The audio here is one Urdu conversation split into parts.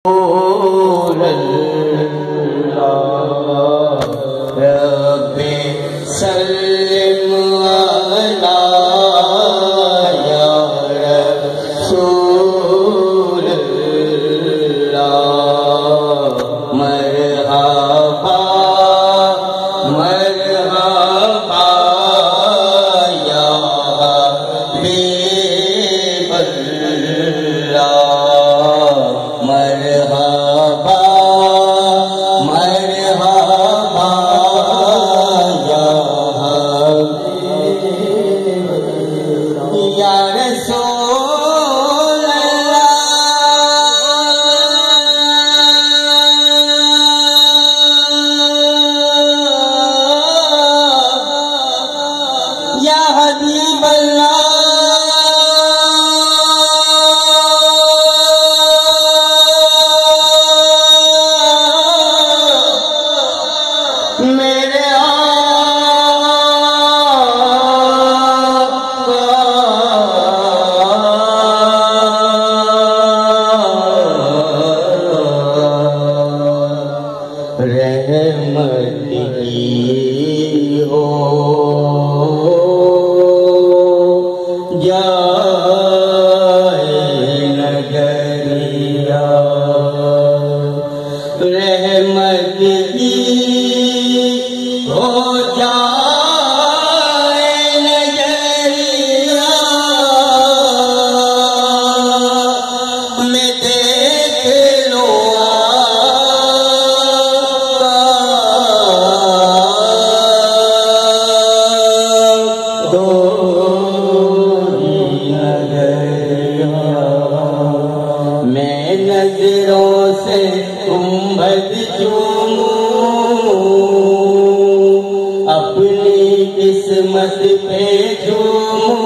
ربِ سلم علی یا رسول اللہ مرحبا مرحبا یا حبیب اللہ مرحبا مرحبا یا حبیب یا رسول اللہ یا حبیب اللہ میرے رحمت کی ہو جائے نگریا رحمت کی ہو جائے نگریا میں دیکھ لوں میں نظروں سے گنبد چوموں اپنی قسمت پہ جھوموں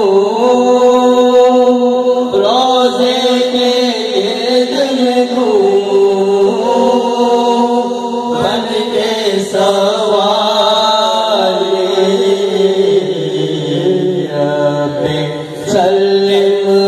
روزے کے گرد میں گھوموں بن کے سواری رب سلم